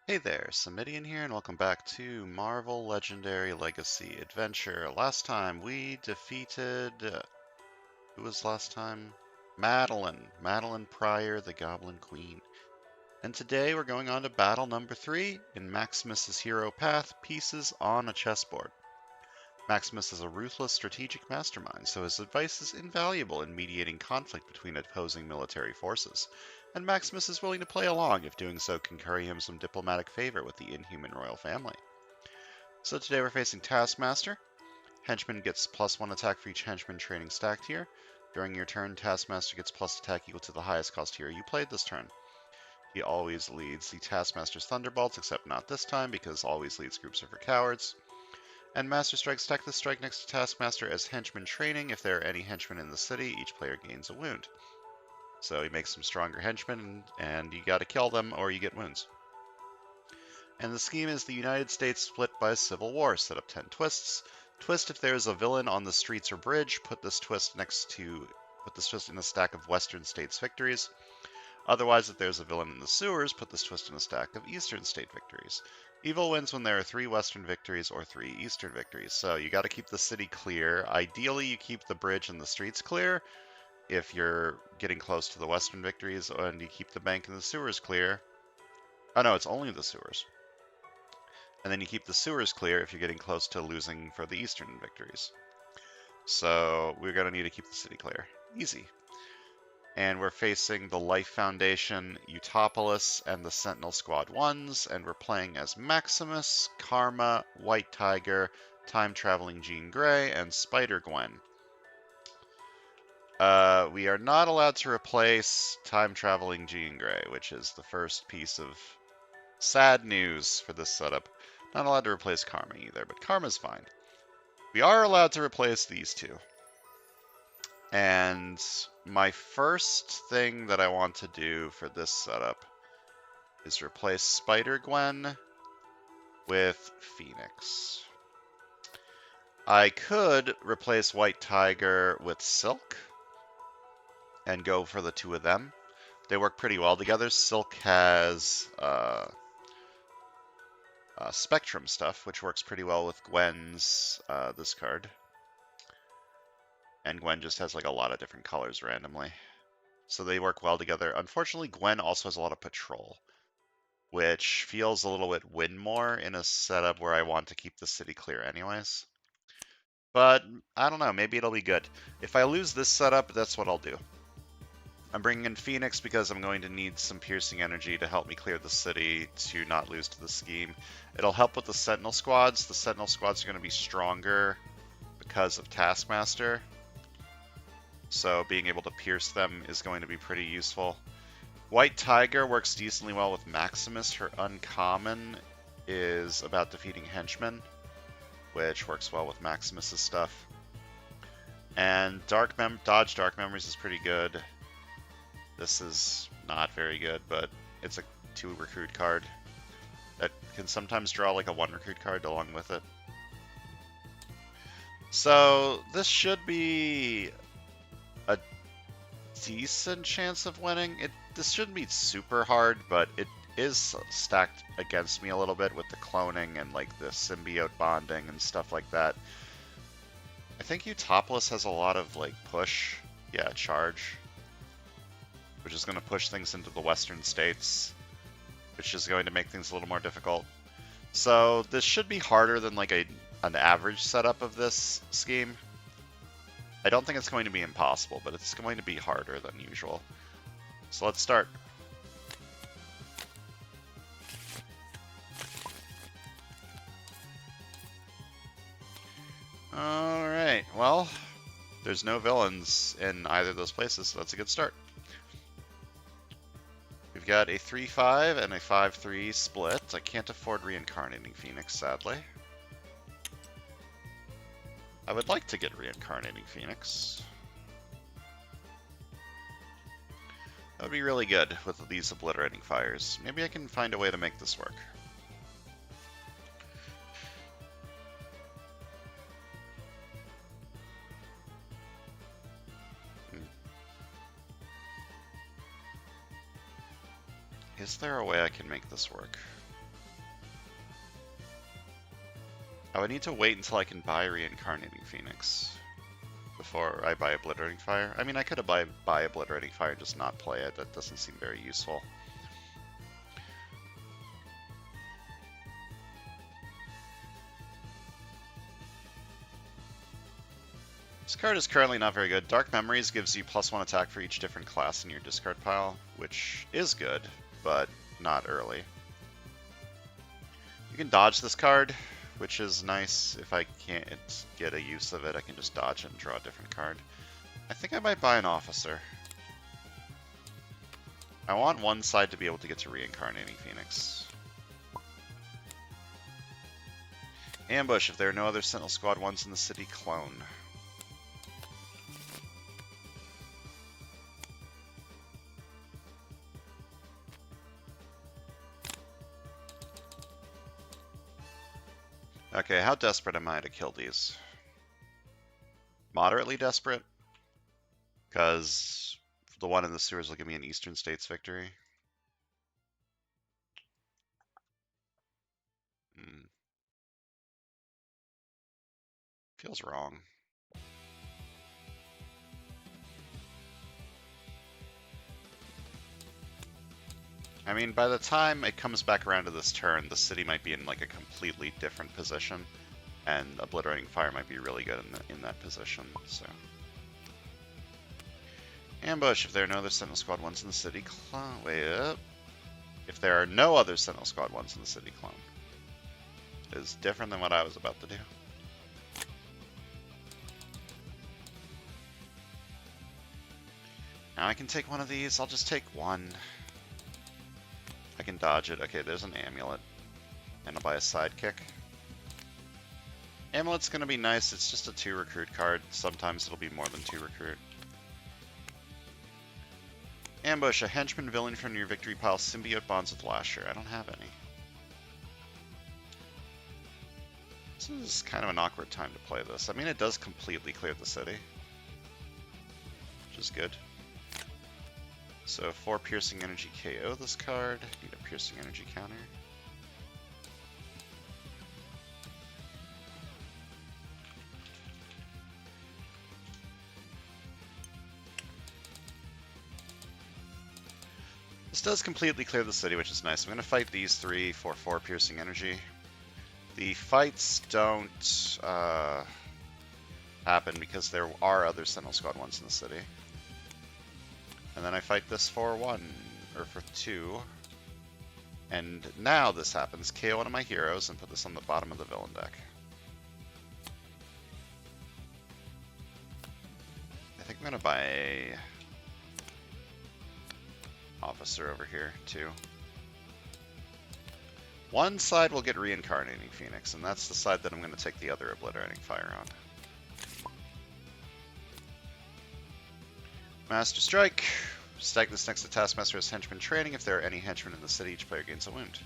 Hey there, Samitian here, and welcome back to Marvel Legendary Legacy Adventure. Last time we defeated... who was last time? Madeline. Madeline Pryor, the Goblin Queen. And today we're going on to battle number 3 in Maximus's hero path, Pieces on a Chessboard. Maximus is a ruthless strategic mastermind, so his advice is invaluable in mediating conflict between opposing military forces, and Maximus is willing to play along if doing so can curry him some diplomatic favor with the inhuman royal family. So today we're facing Taskmaster. Henchman gets +1 attack for each henchman training stacked here. During your turn, Taskmaster gets plus attack equal to the highest cost hero you played this turn. He always leads the Taskmaster's Thunderbolts, except not this time because always leads groups are for cowards. And Master Strike, stack this strike next to Taskmaster as henchman training. If there are any henchmen in the city, each player gains a wound. So he makes some stronger henchmen, and you gotta kill them or you get wounds. And the scheme is the United States split by a civil war. Set up 10 twists. Twist if there is a villain on the streets or bridge. Put this twist in a stack of Western States victories. Otherwise, if there's a villain in the sewers, put this twist in a stack of Eastern State victories. Evil wins when there are 3 Western victories or 3 Eastern victories. So you got to keep the city clear. Ideally, you keep the bridge and the streets clear if you're getting close to the Western victories, and you keep the bank and the sewers clear. Oh no, it's only the sewers. And then you keep the sewers clear if you're getting close to losing for the Eastern victories. So we're going to need to keep the city clear. Easy. And we're facing the Life Foundation, Utopolis, and the Sentinel Squad 1s, and we're playing as Maximus, Karma, White Tiger, Time-Traveling Jean Grey, and Spider-Gwen. We are not allowed to replace Time-Traveling Jean Grey, which is the first piece of sad news for this setup. Not allowed to replace Karma either, but Karma's fine. We are allowed to replace these two. And my first thing that I want to do for this setup is replace Spider-Gwen with Phoenix. I could replace White Tiger with Silk and go for the 2 of them. They work pretty well together. Silk has Spectrum stuff, which works pretty well with Gwen's this card. And Gwen just has like a lot of different colors randomly. So they work well together. Unfortunately, Gwen also has a lot of patrol, which feels a little bit win more in a setup where I want to keep the city clear anyways. But I don't know, maybe it'll be good. If I lose this setup, that's what I'll do. I'm bringing in Phoenix because I'm going to need some piercing energy to help me clear the city to not lose to the scheme. It'll help with the Sentinel squads. The Sentinel squads are going to be stronger because of Taskmaster. So being able to pierce them is going to be pretty useful. White Tiger works decently well with Maximus. Her uncommon is about defeating henchmen, which works well with Maximus's stuff. And Dodge Dark Memories is pretty good. This is not very good, but it's a 2 recruit card that can sometimes draw like a 1 recruit card along with it. So this should be a decent chance of winning. This shouldn't be super hard, but it is stacked against me a little bit with the cloning and like the symbiote bonding and stuff like that. I think Utopolis has a lot of like push, yeah, charge, which is going to push things into the Western states, which is going to make things a little more difficult. So this should be harder than like an average setup of this scheme. I don't think it's going to be impossible, but it's going to be harder than usual. So let's start. Alright, well, there's no villains in either of those places, so that's a good start. We've got a 3-5 and a 5-3 split. I can't afford reincarnating Phoenix, sadly. I would like to get reincarnating Phoenix. That would be really good with these obliterating fires. Maybe I can find a way to make this work. Is there a way I can make this work? I would need to wait until I can buy Reincarnating Phoenix before I buy Obliterating Fire. I mean, I could have buy Obliterating Fire and just not play it. That doesn't seem very useful. This card is currently not very good. Dark Memories gives you +1 attack for each different class in your discard pile, which is good, but not early. You can dodge this card, which is nice. If I can't get a use of it, I can just dodge it and draw a different card. I think I might buy an Officer. I want one side to be able to get to Reincarnating Phoenix. Ambush. If there are no other Sentinel Squad 1s in the city, clone. Okay, how desperate am I to kill these? Moderately desperate, because the one in the sewers will give me an Eastern States victory. Feels wrong. I mean, by the time it comes back around to this turn, the city might be in like a completely different position, and Obliterating Fire might be really good in that position, so. Ambush. If there are no other Sentinel Squad 1s in the city, clone. Wait up. If there are no other Sentinel Squad 1s in the city, clone. It is different than what I was about to do. Now I can take one of these. I'll just take one. I can dodge it. Okay, there's an amulet. And I'll buy a sidekick. Amulet's going to be nice. It's just a 2 recruit card. Sometimes it'll be more than 2 recruit. Ambush. A henchman villain from your victory pile. Symbiote bonds with Lasher. I don't have any. This is kind of an awkward time to play this. I mean, it does completely clear the city, which is good. So 4 Piercing Energy KO this card. Need a Piercing Energy counter. This does completely clear the city, which is nice. I'm going to fight these 3 for 4 Piercing Energy. The fights don't happen because there are other Sentinel Squad 1s in the city. And then I fight this for 1, or for 2. And now this happens. KO one of my heroes and put this on the bottom of the villain deck. I think I'm going to buy a Officer over here, too. One side will get Reincarnating Phoenix, and that's the side that I'm going to take the other Obliterating Fire on. Master Strike. Stack this next to Taskmaster as Henchman Training. If there are any henchmen in the city, each player gains a wound.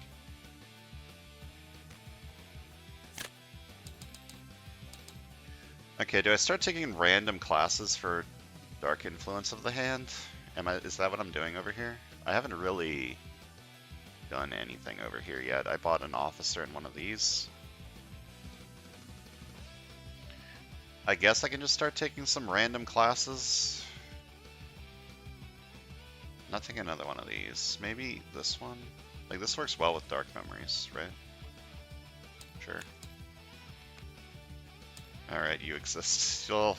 Okay, do I start taking random classes for Dark Influence of the Hand? Is that what I'm doing over here? I haven't really done anything over here yet. I bought an Officer in one of these. I guess I can just start taking some random classes. Not taking another one of these. Maybe this one? Like, this works well with Dark Memories, right? Sure. Alright, you exist. Your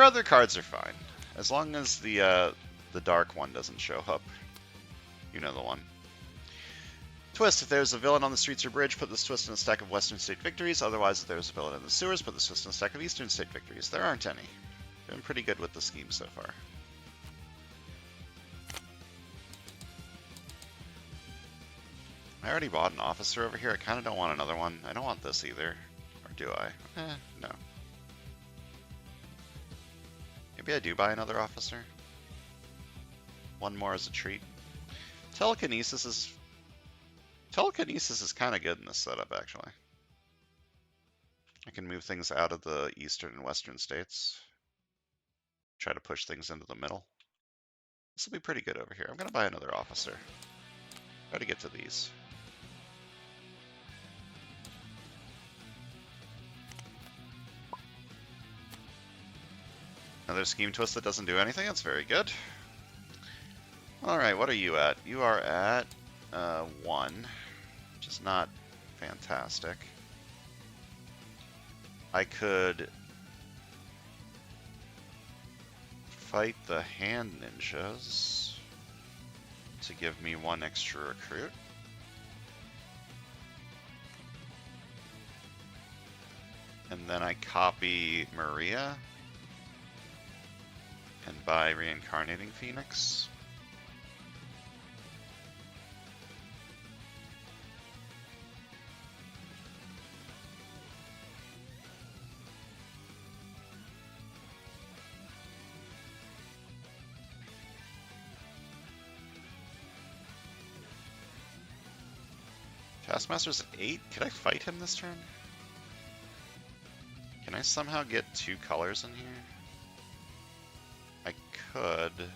other cards are fine. As long as the dark one doesn't show up. You know the one. Twist. If there's a villain on the streets or bridge, put this twist in a stack of Western State victories. Otherwise, if there's a villain in the sewers, put this twist in a stack of Eastern State victories. There aren't any. Been pretty good with the scheme so far. I already bought an Officer over here. I kind of don't want another one. I don't want this either. Or do I? No. Maybe I do buy another Officer. One more as a treat. Telekinesis is kind of good in this setup, actually. I can move things out of the Eastern and Western states. Try to push things into the middle. This will be pretty good over here. I'm going to buy another Officer. Try to get to these. Another scheme twist that doesn't do anything. That's very good. Alright, what are you at? You are at 1, which is not fantastic. I could fight the hand ninjas to give me 1 extra recruit. And then I copy Maria and buy Reincarnating Phoenix. Taskmaster's at 8. Could I fight him this turn? Can I somehow get 2 colors in here? I could. Then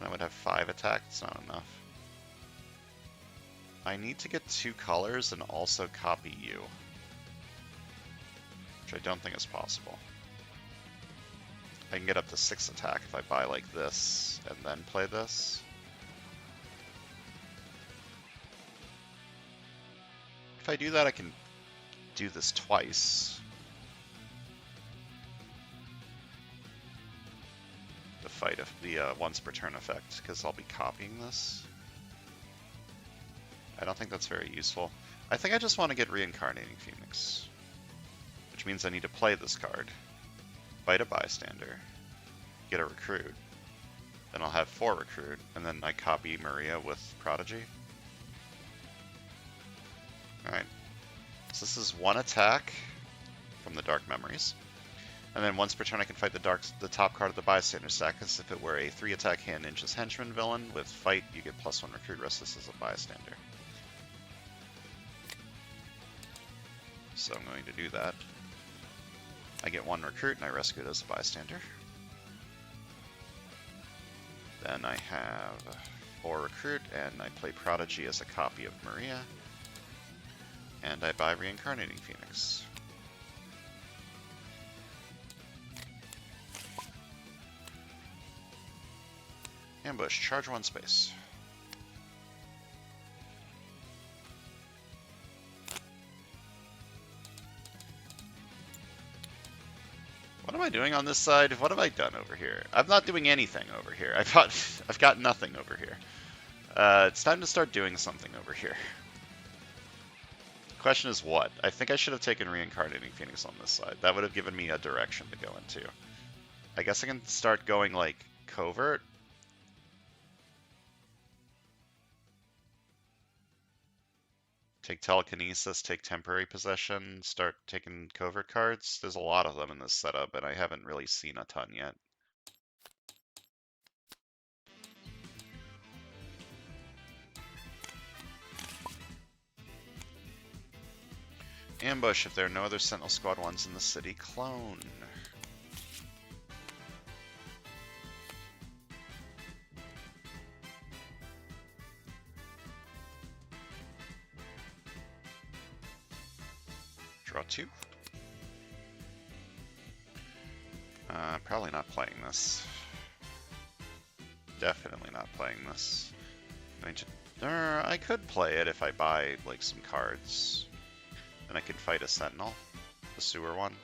I would have 5 attack. It's not enough. I need to get 2 colors and also copy you, which I don't think is possible. I can get up to 6 attack if I buy like this and then play this. If I do that, I can do this twice. The fight of the once per turn effect, because I'll be copying this. I don't think that's very useful. I think I just want to get Reincarnating Phoenix, which means I need to play this card, fight a bystander, get a recruit, then I'll have 4 recruit, and then I copy Maria with Prodigy. Alright, so this is 1 attack from the Dark Memories. And then once per turn I can fight the top card of the bystander stack, as if it were a 3 attack hand ninjas henchman villain. With fight, you get +1 recruit, rest this is a bystander. So I'm going to do that. I get 1 recruit and I rescue it as a bystander. Then I have 4 recruit and I play Prodigy as a copy of Maria. And I buy Reincarnating Phoenix. Ambush, charge 1 space. What am I doing on this side? What have I done over here? I'm not doing anything over here. I've got nothing over here. It's time to start doing something over here. Question is what? I think I should have taken Reincarnating Phoenix on this side. That would have given me a direction to go into. I guess I can start going, like, covert. Take Telekinesis, take Temporary Possession, start taking covert cards. There's a lot of them in this setup, and I haven't really seen a ton yet. Ambush, if there are no other Sentinel Squad 1s in the city, clone. Draw 2. Probably not playing this. Definitely not playing this. I could play it if I buy like some cards. Then I could fight a Sentinel, the sewer one.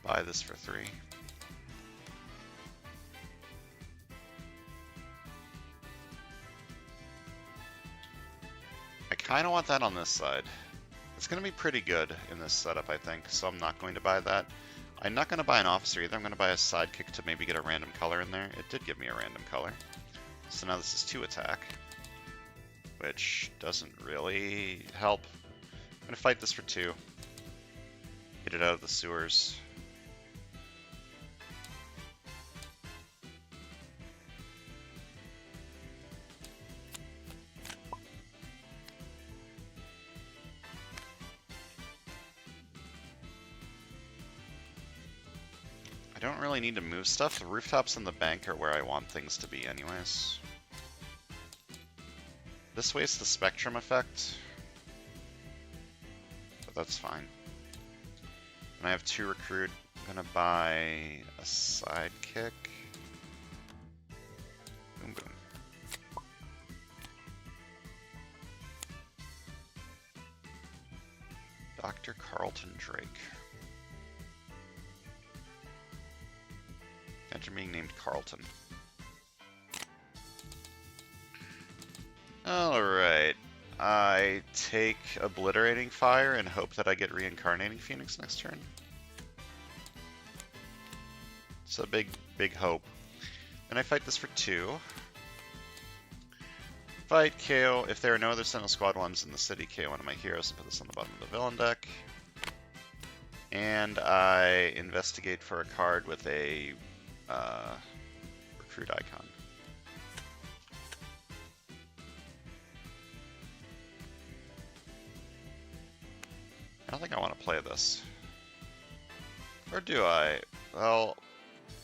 Buy this for 3. I kind of want that on this side. It's going to be pretty good in this setup, I think, so I'm not going to buy that. I'm not going to buy an officer either. I'm going to buy a sidekick to maybe get a random color in there. It did give me a random color. So now this is 2 attack, which doesn't really help. I'm going to fight this for 2. Get it out of the sewers. don't really need to move stuff. The rooftops and the bank are where I want things to be anyways. This wastes the spectrum effect, but that's fine. And I have 2 recruit. I'm gonna buy a sidekick. Boom, boom. Dr. Carlton Drake. Imagine being named Carlton. Alright. I take Obliterating Fire and hope that I get Reincarnating Phoenix next turn. It's a big hope. And I fight this for 2. Fight, KO. If there are no other Sentinel Squad ones in the city, KO one of my heroes and put this on the bottom of the villain deck. And I investigate for a card with a recruit icon. I don't think I want to play this. Or do I? Well,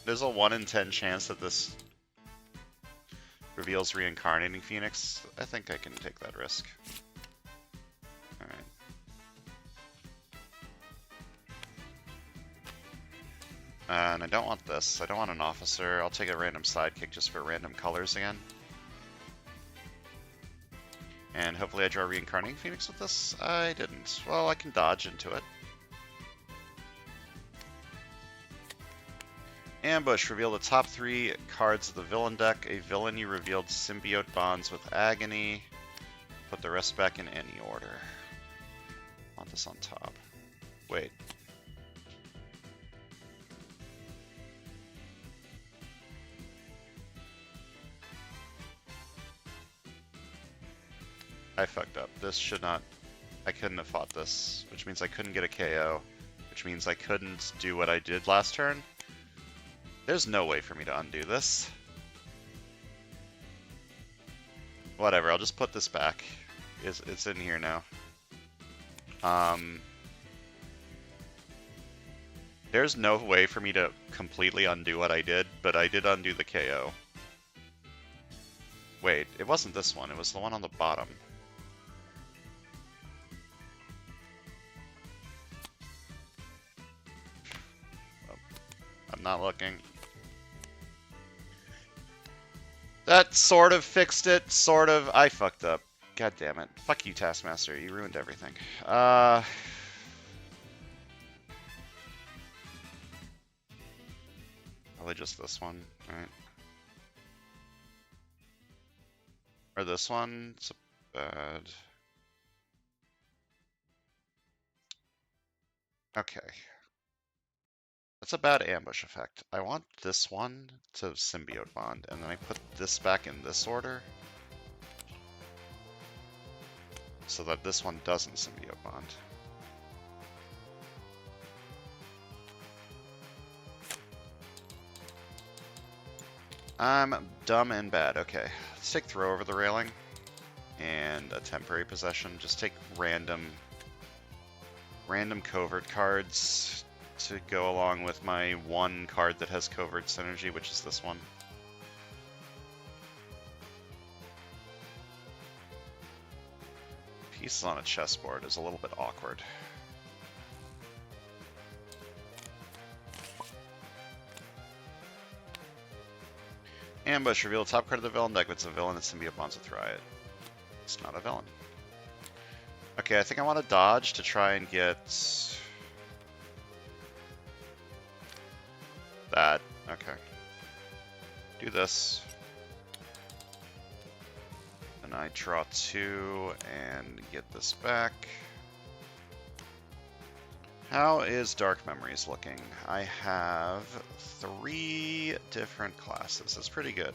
there's a 1 in 10 chance that this reveals Reincarnating Phoenix. I think I can take that risk. Alright. And I don't want this. I don't want an officer. I'll take a random sidekick just for random colors again. And hopefully I draw Reincarnating Phoenix with this. I didn't. Well, I can dodge into it. Ambush. Reveal the top 3 cards of the villain deck. A villain you revealed symbiote bonds with Agony. Put the rest back in any order. I want this on top. Wait. I fucked up. This should not... I couldn't have fought this, which means I couldn't get a KO, which means I couldn't do what I did last turn. There's no way for me to undo this. Whatever, I'll just put this back. It's in here now. There's no way for me to completely undo what I did, but I did undo the KO. Wait, it wasn't this one, it was the one on the bottom. I'm not looking. That sort of fixed it, sort of. I fucked up. God damn it. Fuck you, Taskmaster. You ruined everything. Probably just this one, right? Or this one. It's bad. Okay. That's a bad ambush effect. I want this one to symbiote bond, and then I put this back in this order so that this one doesn't symbiote bond. I'm dumb and bad. Okay, let's take throw over the railing and a temporary possession. Just take random covert cards to go along with my 1 card that has covert synergy, which is this one. Pieces on a chessboard is a little bit awkward. Ambush. Reveal the top card of the villain deck. If it's a villain, it's symbiote bonds with Riot. It's not a villain. Okay, I think I want to dodge to try and get that. Okay. Do this. And I draw 2 and get this back. How is Dark Memories looking? I have 3 different classes. That's pretty good.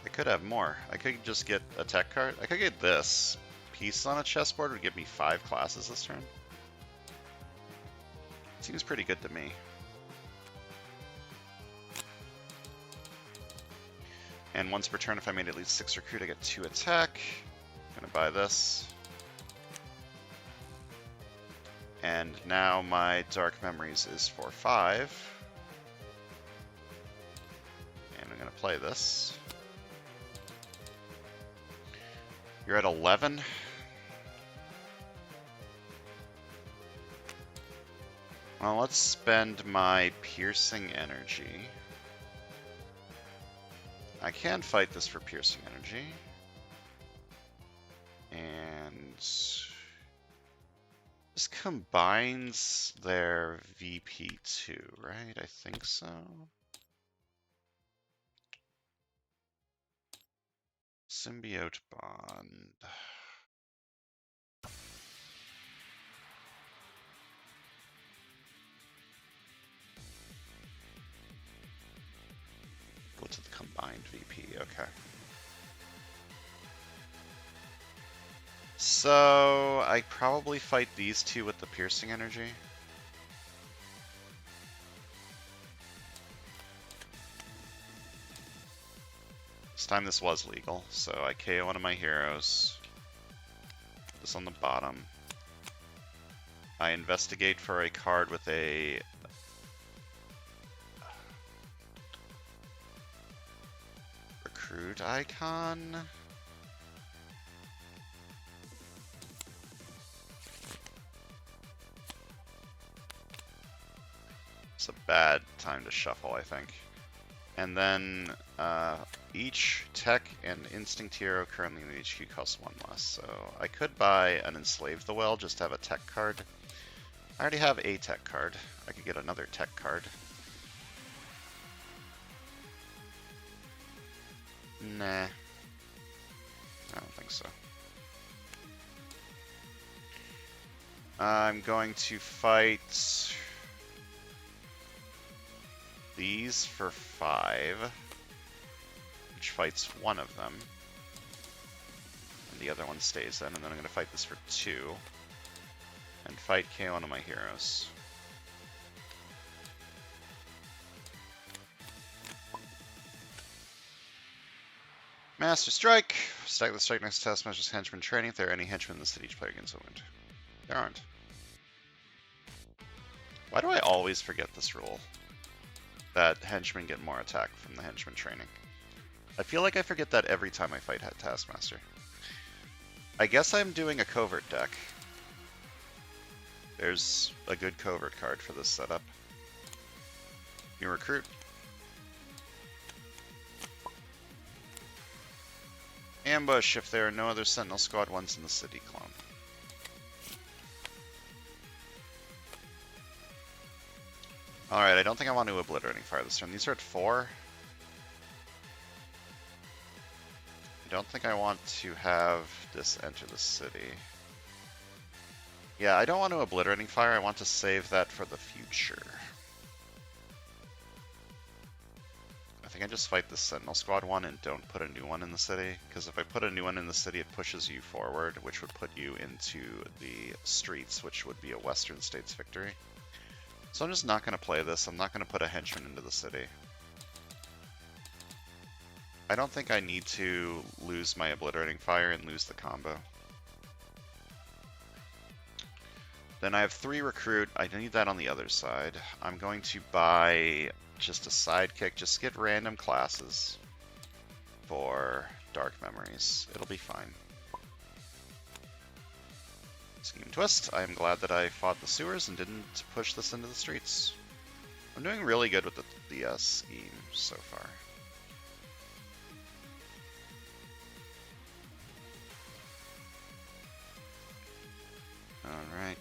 I could have more. I could just get a tech card. I could get this. Piece on a chessboard would give me 5 classes this turn. Seems pretty good to me. And once per turn, if I made at least 6 recruit, I get 2 attack. Gonna buy this. And now my Dark Memories is for 5. And I'm going to play this. You're at 11. Well, let's spend my Piercing Energy. I can fight this for Piercing Energy. And this combines their VP2, right? I think so. Symbiote Bond. Go to the combined VP, okay. So I probably fight these two with the Piercing Energy. This time this was legal, so I KO one of my heroes. This on the bottom. I investigate for a card with a recruit icon. It's a bad time to shuffle, I think. And then each tech and instinct hero currently in the HQ costs 1 less. So I could buy an Enslave the Well, just to have a tech card. I already have a tech card. I could get another tech card. Nah. I don't think so. I'm going to fight these for 5, which fights one of them. And the other one stays in, and then I'm going to fight this for 2. And fight KO one of my heroes. Master Strike! Stack the strike next to Taskmaster's henchman training. If there are any henchmen in the city, each player gains a wound. There aren't. Why do I always forget this rule? That henchmen get more attack from the henchman training. I feel like I forget that every time I fight Taskmaster. I guess I'm doing a covert deck. There's a good covert card for this setup. You recruit. Ambush if there are no other Sentinel Squad ones in the city. Clone. Alright, I don't think I want to Obliterating Fire this turn. These are at 4. I don't think I want to have this enter the city. Yeah, I don't want to Obliterating Fire. I want to save that for the future. I think I just fight the Sentinel Squad one and don't put a new one in the city. Because if I put a new one in the city, it pushes you forward, which would put you into the streets, which would be a Western States victory. So I'm just not going to play this. I'm not going to put a henchman into the city. I don't think I need to lose my Obliterating Fire and lose the combo. Then I have 3 recruit. I need that on the other side. I'm going to buy just a sidekick. Just get random classes for Dark Memories. It'll be fine. Scheme Twist. I'm glad that I fought the sewers and didn't push this into the streets. I'm doing really good with the scheme so far. Alright.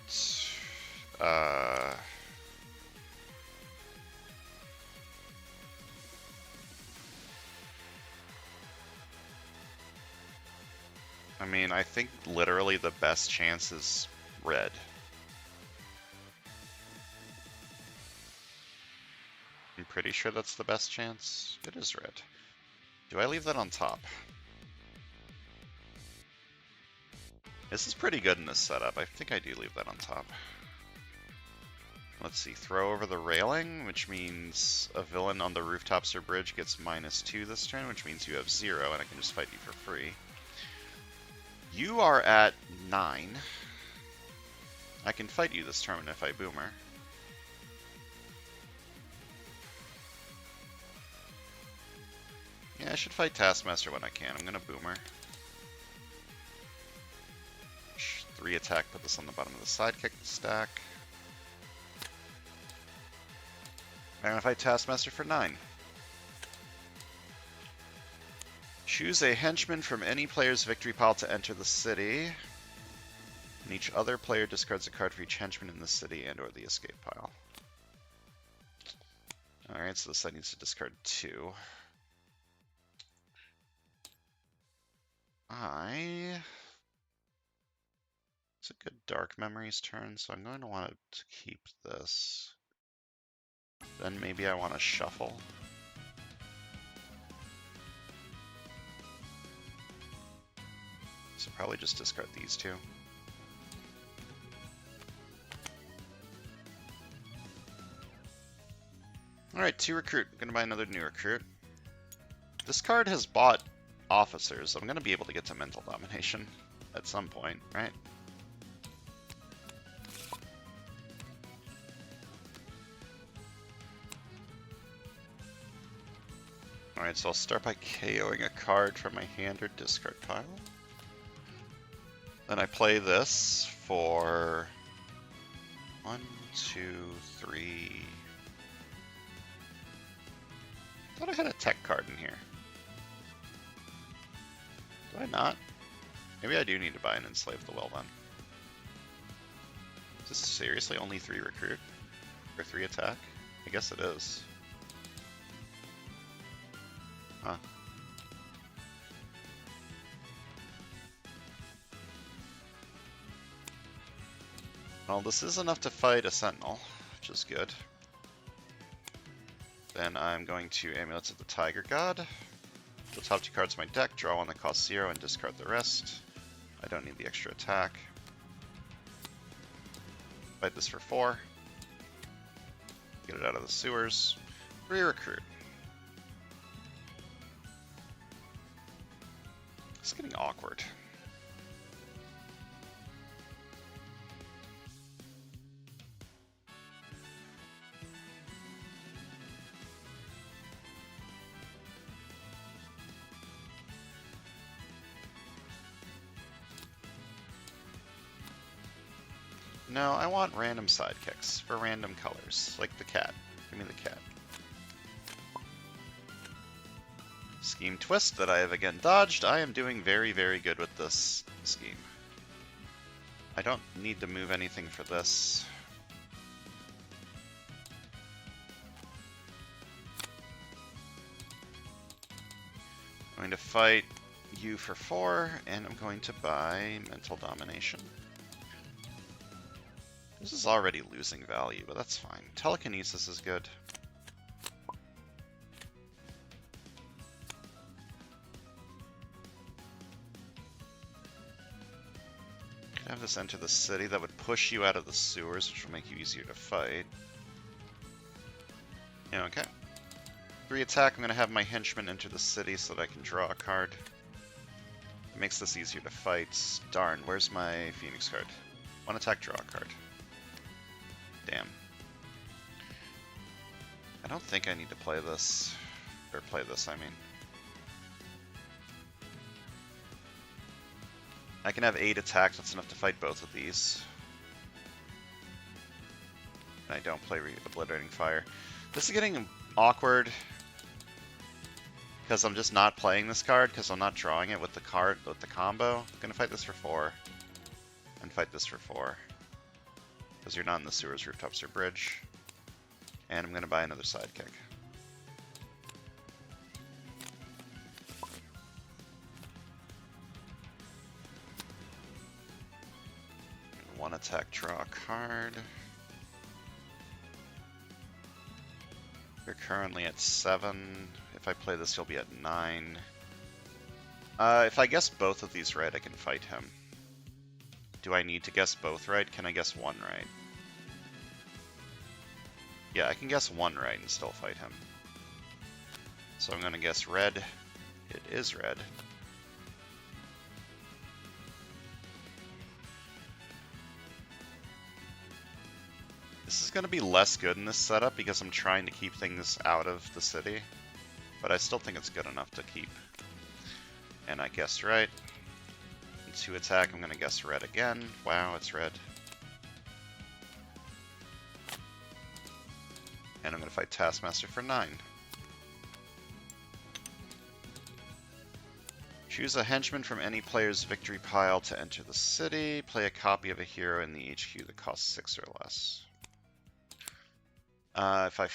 I mean, I think literally the best chance is red. I'm pretty sure that's the best chance. It is red. Do I leave that on top? This is pretty good in this setup. I think I do leave that on top. Let's see, throw over the railing, which means a villain on the rooftops or bridge gets -2 this turn, which means you have 0, and I can just fight you for free. You are at 9. I can fight you this turn if I boomer. Yeah, I should fight Taskmaster when I can. I'm gonna boomer. 3 attack, put this on the bottom of the sidekick stack. I'm gonna fight Taskmaster for 9. Choose a henchman from any player's victory pile to enter the city. And each other player discards a card for each henchman in the city and or the escape pile. Alright, so this side needs to discard 2. It's a good Dark Memories turn, so I'm going to want to keep this. Then maybe I want to shuffle. So probably just discard these 2. Alright, 2 recruit. I'm going to buy another new recruit. This card has bought officers. I'm going to be able to get to mental domination at some point, right? Alright, so I'll start by KOing a card from my hand or discard pile. Then I play this for 1, 2, 3. I thought I had a tech card in here. Do I not? Maybe I do need to buy an Enslave the Will then. Is this seriously only 3 recruit? Or 3 attack? I guess it is. Huh. Well, this is enough to fight a Sentinel, which is good. Then I'm going to Amulets of the Tiger God. The top 2 cards of my deck, draw one that costs 0 and discard the rest. I don't need the extra attack. Fight this for 4. Get it out of the sewers. Re-recruit. It's getting awkward. No, I want random sidekicks for random colors, like the cat. Give me the cat. Scheme twist that I have again dodged. I am doing very, very good with this scheme. I don't need to move anything for this. I'm going to fight you for 4, and I'm going to buy Mental Domination. This is already losing value, but that's fine. Telekinesis is good. Could have this enter the city. That would push you out of the sewers, which will make you easier to fight. Yeah, okay. 3 attack, I'm going to have my henchman enter the city so that I can draw a card. It makes this easier to fight. Darn, where's my Phoenix card? 1 attack, draw a card. Damn. I don't think I need to play this. Or play this, I mean. I can have 8 attacks, that's enough to fight both of these. And I don't play Obliterating Fire. This is getting awkward. Because I'm just not playing this card, because I'm not drawing it with the card, with the combo. I'm gonna fight this for 4. And fight this for 4. Because you're not in the sewers, rooftops, or bridge. And I'm going to buy another sidekick. 1 attack, draw a card. You're currently at 7. If I play this, you'll be at 9. If I guess both of these right, I can fight him. Do I need to guess both right? Can I guess 1 right? Yeah, I can guess 1 right and still fight him. So I'm going to guess red. It is red. This is going to be less good in this setup because I'm trying to keep things out of the city. But I still think it's good enough to keep. And I guessed right. And to attack, I'm going to guess red again. Wow, it's red. And I'm going to fight Taskmaster for 9. Choose a henchman from any player's victory pile to enter the city. Play a copy of a hero in the HQ that costs 6 or less. If I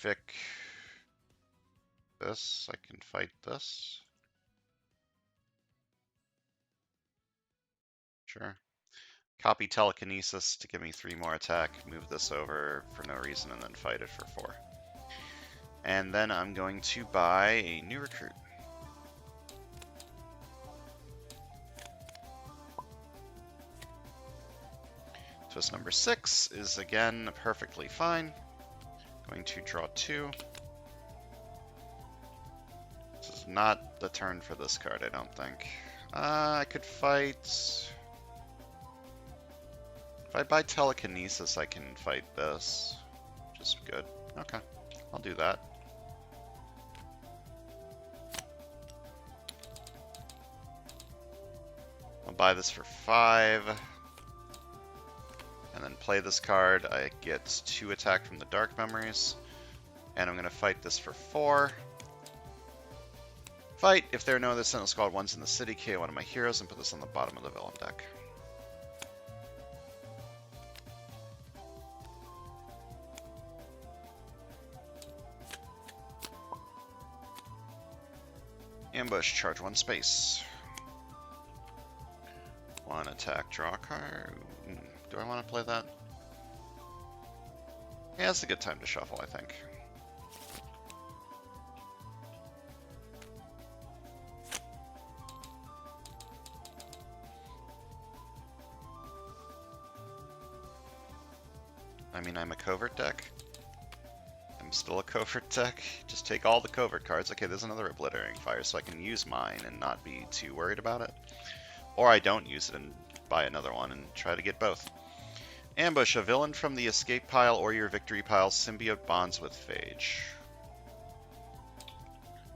pick this, I can fight this. Sure. Copy Telekinesis to give me 3 more attack. Move this over for no reason and then fight it for 4. And then I'm going to buy a new recruit. Twist number 6 is again perfectly fine. Going to draw 2. This is not the turn for this card, I don't think. I could fight... If I buy Telekinesis, I can fight this. Just good. Okay, I'll do that. I'll buy this for 5. And then play this card. I get 2 attack from the Dark Memories. And I'm going to fight this for 4. Fight! If there are no other Sentinel Squad ones in the city, KO one of my heroes and put this on the bottom of the villain deck. Ambush, charge 1 space. 1 attack, draw a card. Do I want to play that? Yeah, it's a good time to shuffle, I think. I mean, I'm a covert deck. I'm still a covert deck. Just take all the covert cards. Okay, there's another Obliterating Fire, so I can use mine and not be too worried about it. Or I don't use it and buy another one and try to get both. Ambush, a villain from the escape pile or your victory pile, symbiote bonds with Phage.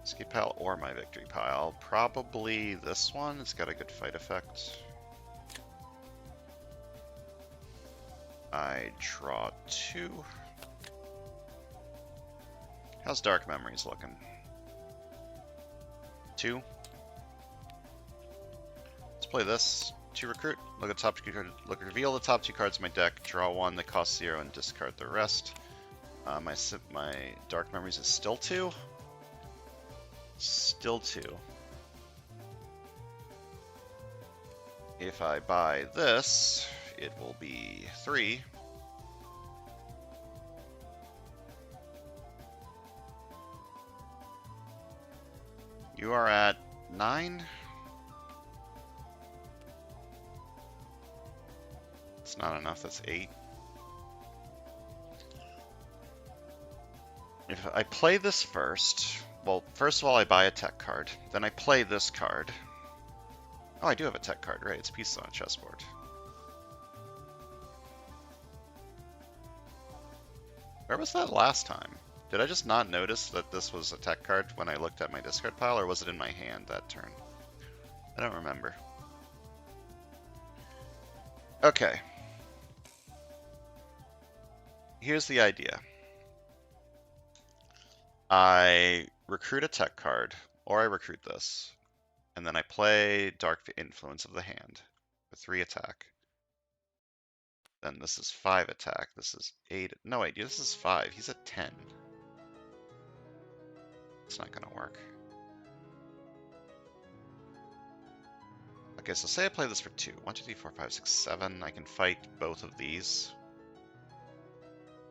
Escape pile or my victory pile. Probably this one. It's got a good fight effect. I draw 2. How's Dark Memories looking? 2. Let's play this. 2 recruit. Look at top 2 cards. Reveal the top 2 cards of my deck. Draw 1 that costs 0 and discard the rest. My Dark Memories is still 2. Still 2. If I buy this, it will be 3. You are at 9. It's not enough, that's 8. If I play this first, well, first of all I buy a tech card, then I play this card. Oh, I do have a tech card, right, it's pieces on a chessboard. Where was that last time? Did I just not notice that this was a tech card when I looked at my discard pile, or was it in my hand that turn? I don't remember. Okay. Here's the idea. I recruit a tech card, or I recruit this, and then I play Dark Influence of the Hand for 3 attack. Then this is 5 attack, this is 8, no wait, this is 5, he's at 10. It's not gonna work. Okay, so say I play this for 2. 1, 2, 3, 4, 5, 6, 7. I can fight both of these.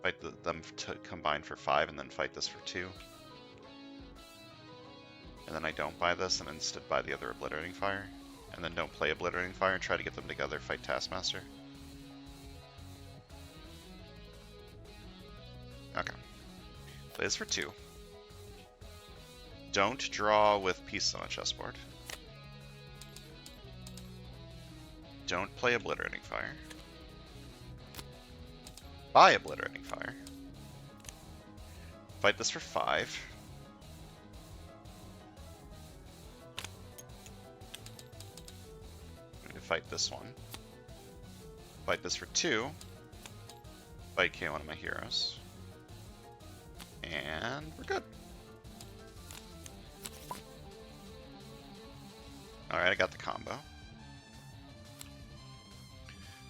Fight them to combine for 5 and then fight this for 2. And then I don't buy this and instead buy the other Obliterating Fire. And then don't play Obliterating Fire and try to get them together, fight Taskmaster. Okay. Play this for 2. Don't draw with pieces on a chessboard. Don't play Obliterating Fire. Buy Obliterating Fire. Fight this for 5. I'm going to fight this one. Fight this for 2. Fight K one of my heroes. And we're good. Alright, I got the combo.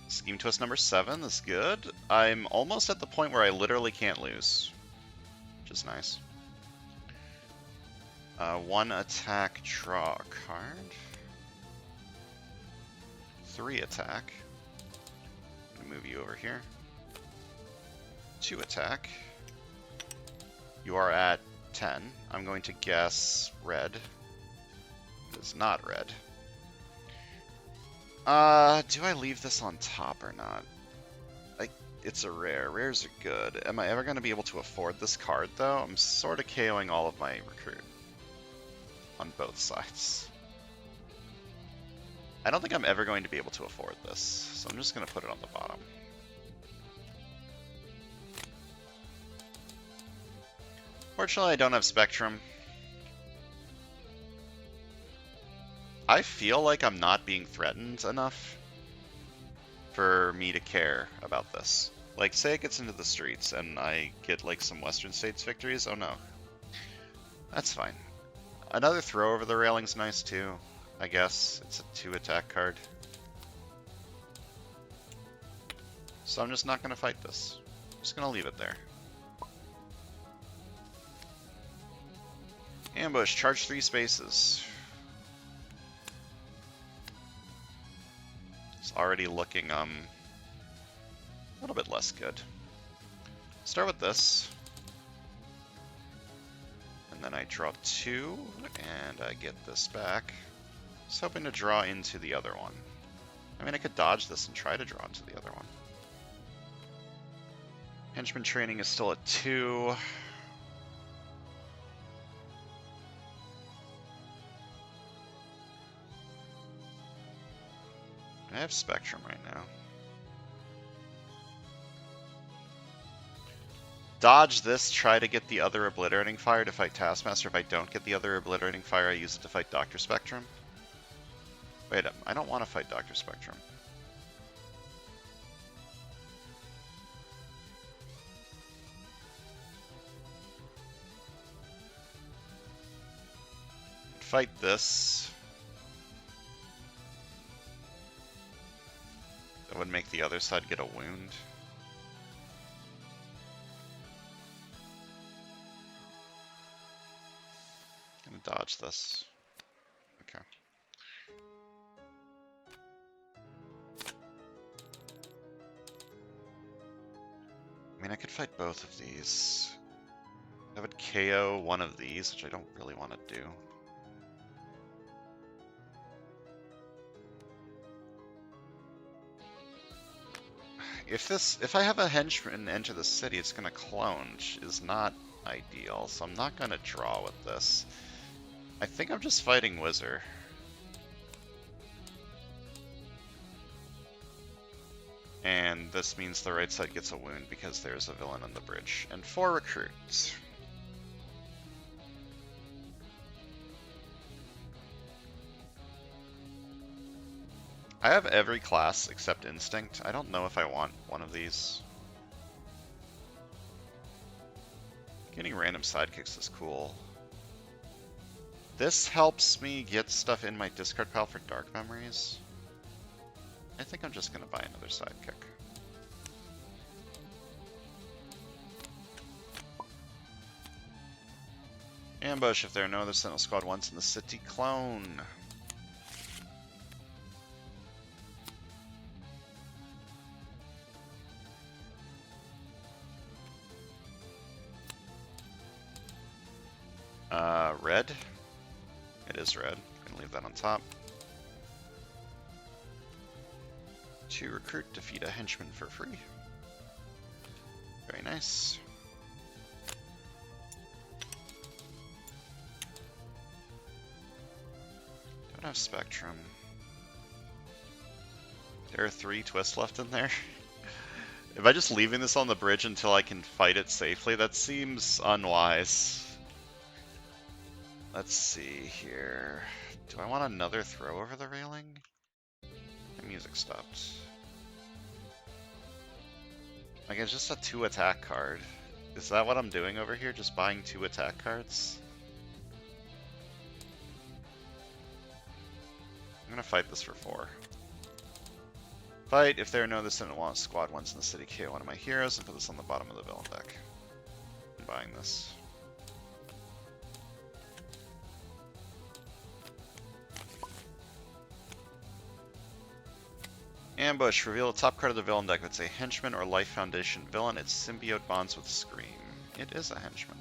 Scheme Twist number 7 is good. I'm almost at the point where I literally can't lose, which is nice. 1 attack, draw a card. 3 attack. I'm gonna move you over here. 2 attack. You are at 10. I'm going to guess red. It is not red. Do I leave this on top or not? It's a rare. Rares are good. Am I ever going to be able to afford this card, though? I'm sort of KOing all of my recruit on both sides. I don't think I'm ever going to be able to afford this, so I'm just going to put it on the bottom. Fortunately, I don't have Spectrum. I feel like I'm not being threatened enough for me to care about this. Like, say it gets into the streets and I get, like, some Western States victories. Oh, no. That's fine. Another throw over the railing's nice, too, I guess. It's a 2 attack card. So I'm just not going to fight this. I'm just going to leave it there. Ambush, charge 3 spaces. It's already looking, a little bit less good. Start with this. And then I draw 2, and I get this back. Just hoping to draw into the other one. I mean, I could dodge this and try to draw into the other one. Henchman training is still at 2. I have Spectrum right now. Dodge this, try to get the other Obliterating Fire to fight Taskmaster. If I don't get the other Obliterating Fire, I use it to fight Dr. Spectrum. Wait, I don't want to fight Dr. Spectrum. Fight this. That would make the other side get a wound. I'm gonna dodge this. Okay. I mean, I could fight both of these. I would KO one of these, which I don't really want to do. If I have a henchman enter the city, it's gonna clone, which is not ideal, so I'm not gonna draw with this. I think I'm just fighting Wizard. And this means the right side gets a wound because there's a villain on the bridge. And 4 recruits. I have every class except Instinct. I don't know if I want one of these. Getting random sidekicks is cool. This helps me get stuff in my discard pile for Dark Memories. I think I'm just going to buy another sidekick. Ambush if there are no other Sentinel Squad ones in the city. Clone. Red. It is red. I'm gonna leave that on top. 2 recruit, defeat a henchman for free. Very nice. Don't have Spectrum. There are 3 twists left in there. If I just leaving this on the bridge until I can fight it safely, that seems unwise. Let's see here. Do I want another throw over the railing? My music stopped. Like, it's just a 2 attack card. Is that what I'm doing over here? Just buying 2 attack cards? I'm gonna fight this for 4. Fight. If there are no descendant want squad ones in the city, KO one of my heroes and put this on the bottom of the villain deck. I'm buying this. Ambush. Reveal the top card of the villain deck. If it's a henchman or life foundation villain, its symbiote bonds with Scream. It is a henchman.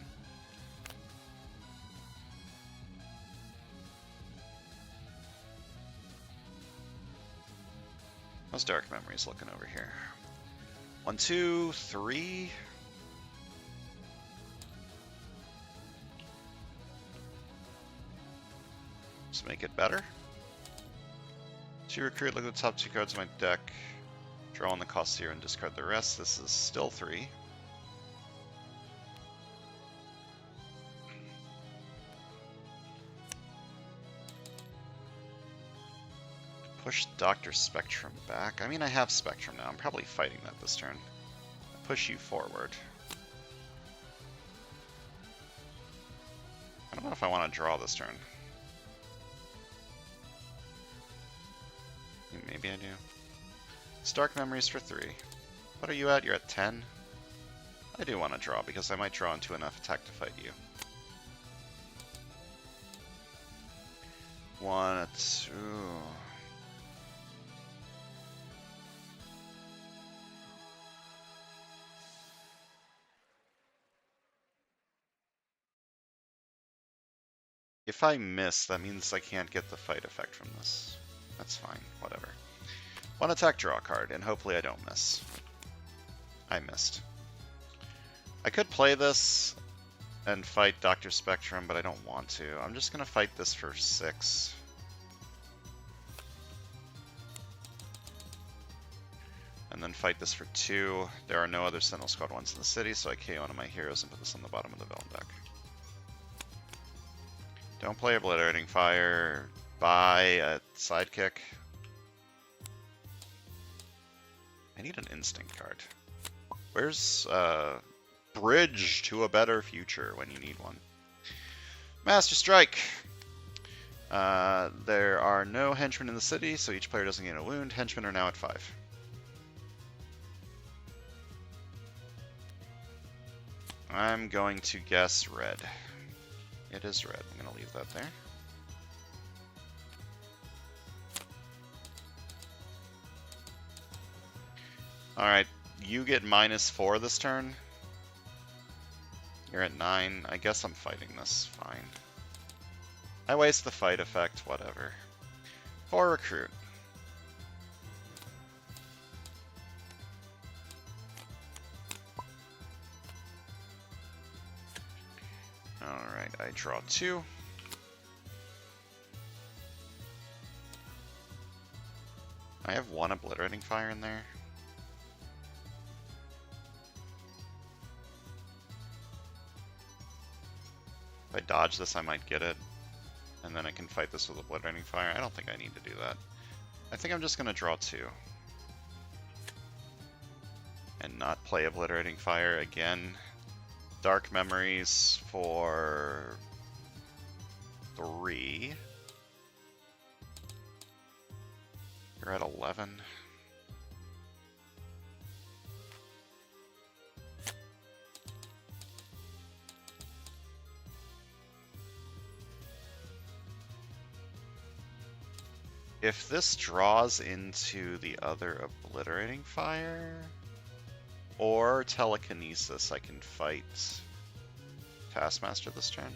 How's Dark Memories looking over here? 1, 2, 3. Let's make it better. To recruit, look at the top 2 cards of my deck. Draw on the cost 0 and discard the rest. This is still 3. Push Dr. Spectrum back. I mean, I have Spectrum now. I'm probably fighting that this turn. Push you forward. I don't know if I want to draw this turn. Maybe I do. Stark Memories for 3. What are you at? You're at 10? I do want to draw, because I might draw into enough attack to fight you. 1, 2... If I miss, that means I can't get the fight effect from this. That's fine, whatever. 1 attack, draw a card, and hopefully I don't miss. I missed. I could play this and fight Dr. Spectrum, but I don't want to. I'm just going to fight this for 6. And then fight this for 2. There are no other Sentinel Squad ones in the city, so I KO one of my heroes and put this on the bottom of the villain deck. Don't play Obliterating Fire. Buy a Sidekick. I need an instinct card. Where's Bridge to a Better Future when you need one? Master Strike! There are no henchmen in the city, so each player doesn't gain a wound. Henchmen are now at 5. I'm going to guess red. It is red. I'm going to leave that there. Alright, you get -4 this turn. You're at 9. I guess I'm fighting this. Fine. I waste the fight effect, whatever. 4 recruit. Alright, I draw 2. I have 1 Obliterating Fire in there. If I dodge this, I might get it. And then I can fight this with Obliterating Fire. I don't think I need to do that. I think I'm just going to draw 2. And not play Obliterating Fire again. Dark Memories for 3. You're at 11. If this draws into the other Obliterating Fire or Telekinesis, I can fight Taskmaster this turn.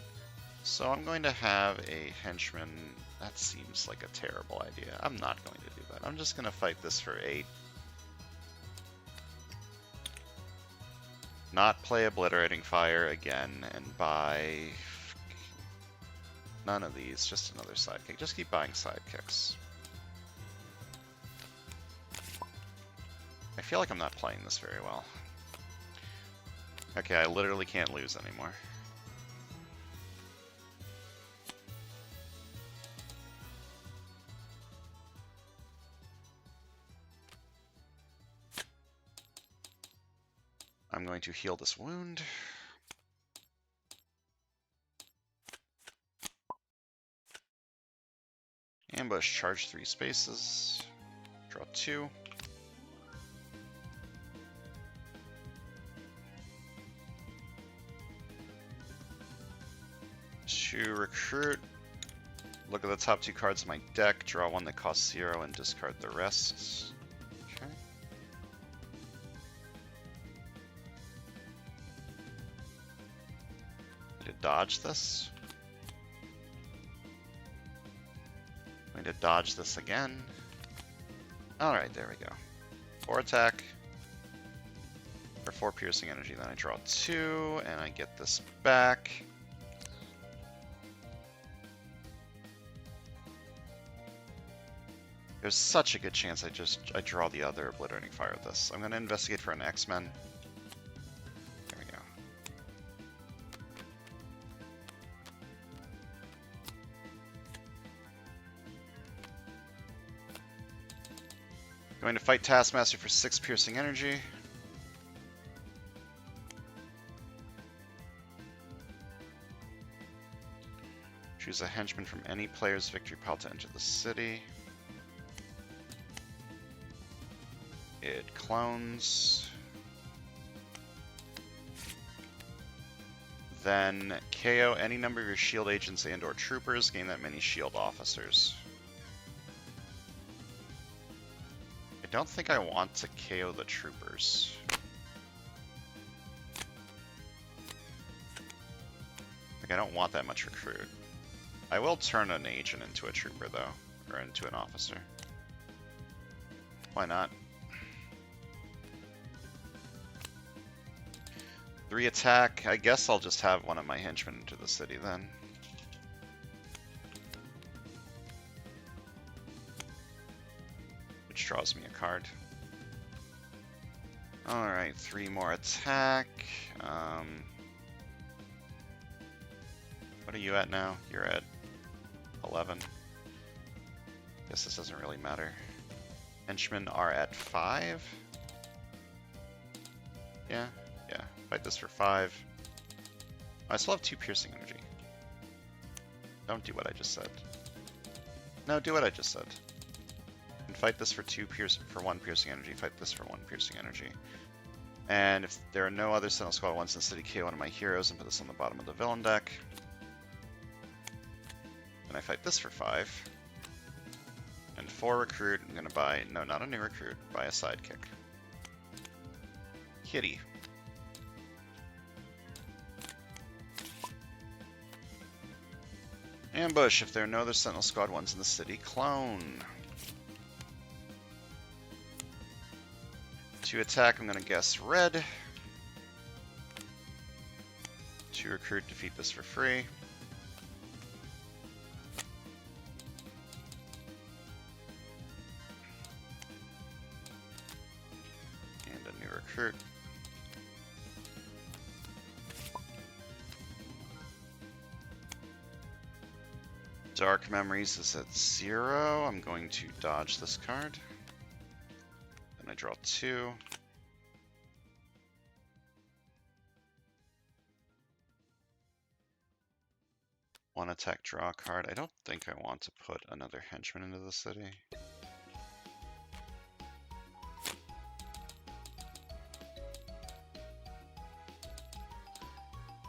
So I'm going to have a henchman. That seems like a terrible idea. I'm not going to do that. I'm just going to fight this for 8. Not play Obliterating Fire again and buy none of these, just another sidekick. Just keep buying sidekicks. I feel like I'm not playing this very well. Okay, I literally can't lose anymore. I'm going to heal this wound. Ambush, charge 3 spaces. Draw 2. To recruit, look at the top 2 cards of my deck, draw one that costs 0 and discard the rest. Okay. Need to dodge this. Going to dodge this again. Alright, there we go. 4 attack. For 4 piercing energy, then I draw 2, and I get this back. There's such a good chance I draw the other Obliterating Fire with this. I'm going to investigate for an X-Men. There we go. Going to fight Taskmaster for 6 piercing energy. Choose a henchman from any player's victory pile to enter the city. It clones. Then KO any number of your shield agents and or troopers, gain that many shield officers. I don't think I want to KO the troopers. Like, I don't want that much recruit. I will turn an agent into a trooper though, or into an officer. Why not? 3 attack. I guess I'll just have one of my henchmen into the city then. Which draws me a card. Alright, 3 more attack. What are you at now? You're at 11. Guess this doesn't really matter. Henchmen are at 5. Yeah. Yeah, fight this for 5. I still have 2 piercing energy. Don't do what I just said. No, do what I just said. And fight this for 1 piercing energy. Fight this for 1 piercing energy. And if there are no other Sentinel Squad ones in the city, KO one of my heroes and put this on the bottom of the villain deck. Then I fight this for 5. And 4 recruit. I'm gonna buy, no, not a new recruit, buy a sidekick. Kitty. Ambush. If there are no other Sentinel Squad ones in the city, clone. 2 attack, I'm gonna guess red. 2 recruit, defeat this for free. And a new recruit. Dark Memories is at 0. I'm going to dodge this card. Then I draw 2. One attack, draw a card. I don't think I want to put another henchman into the city.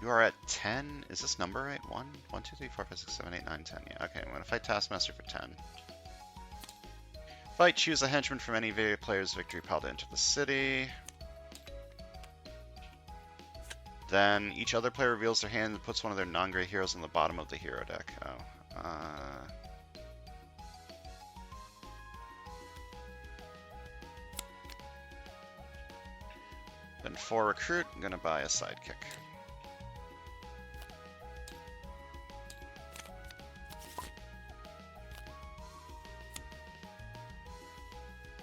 You are at 10? Is this number right? 1, 2, 3, 4, 5, 6, 7, 8, 9, 10. Yeah, okay, I'm going to fight Taskmaster for 10. Fight, choose a henchman from any player's victory pile to enter the city. Then each other player reveals their hand and puts one of their non-gray heroes on the bottom of the hero deck. Oh. Then 4 recruit, I'm going to buy a sidekick.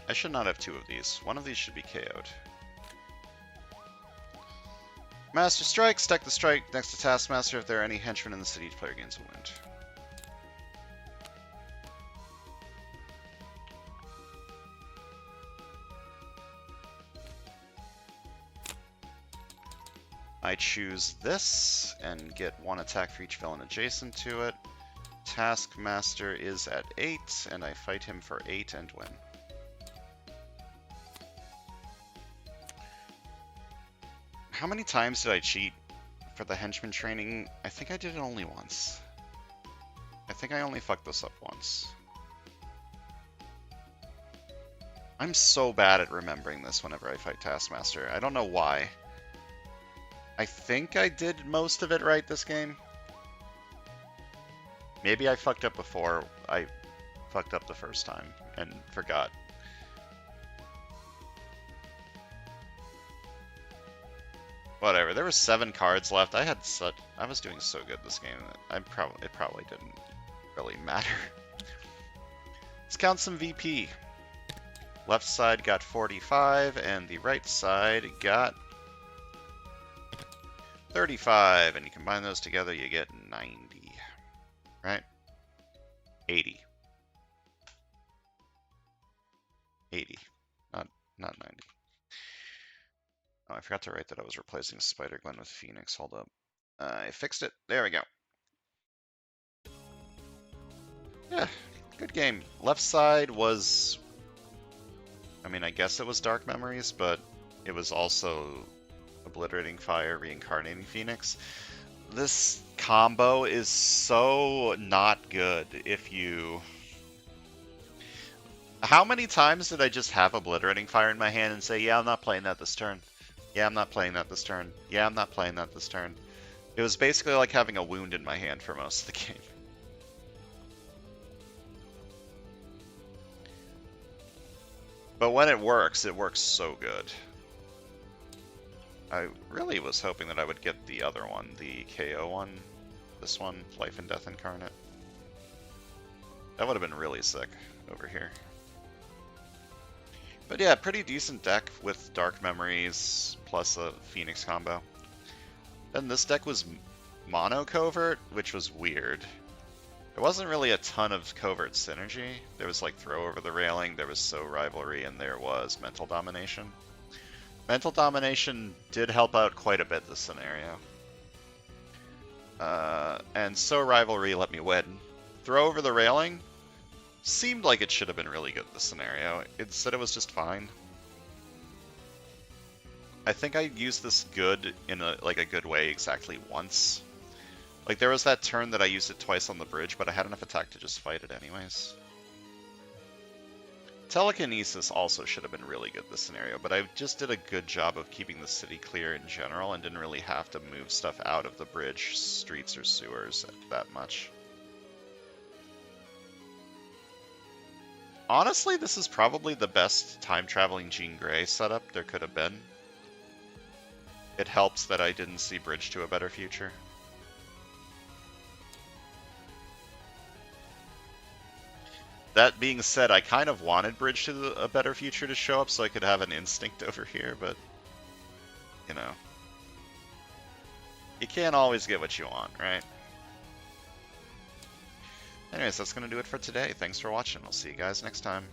I should not have two of these. One of these should be KO'd. Master Strike. Stack the strike next to Taskmaster. If there are any henchmen in the city, each player gains a wound. I choose this and get 1 attack for each villain adjacent to it. Taskmaster is at 8, and I fight him for 8 and win. How many times did I cheat for the henchman training? I think I did it only once. I think I only fucked this up once. I'm so bad at remembering this whenever I fight Taskmaster. I don't know why. I think I did most of it right this game. Maybe I fucked up before I fucked up the first time and forgot. Whatever. There were 7 cards left. I was doing so good this game that it probably didn't really matter. Let's count some VP. Left side got 45 and the right side got 35, and you combine those together, you get 90, right? 80. 80, not 90. Oh, I forgot to write that I was replacing Spider Gwen with Phoenix. Hold up. I fixed it. There we go. Yeah, good game. Left side was, I mean, I guess it was Dark Memories, but it was also Obliterating Fire, Reincarnating Phoenix. This combo is so not good if you... How many times did I just have Obliterating Fire in my hand and say, yeah, I'm not playing that this turn. Yeah, I'm not playing that this turn. Yeah, I'm not playing that this turn. It was basically like having a wound in my hand for most of the game. But when it works so good. I really was hoping that I would get the other one, the KO one. This one, Life and Death Incarnate. That would have been really sick over here. But yeah, pretty decent deck with Dark Memories plus a Phoenix combo. Then this deck was mono covert, which was weird. There wasn't really a ton of covert synergy. There was like Throw Over the Railing, there was So Rivalry, and there was Mental Domination. Mental Domination did help out quite a bit this scenario. And So Rivalry let me win. Throw Over the Railing seemed like it should have been really good this scenario. Instead it was just fine. I think I used this good in a good way exactly once. Like there was that turn that I used it twice on the bridge, but I had enough attack to just fight it anyways. Telekinesis also should have been really good this scenario, but I just did a good job of keeping the city clear in general and didn't really have to move stuff out of the bridge, streets, or sewers that much. Honestly, this is probably the best time-traveling Jean Grey setup there could have been. It helps that I didn't see Bridge to a Better Future. That being said, I kind of wanted Bridge to a Better Future to show up so I could have an Instinct over here, but, you know. You can't always get what you want, right? Anyways, that's going to do it for today. Thanks for watching. I'll see you guys next time.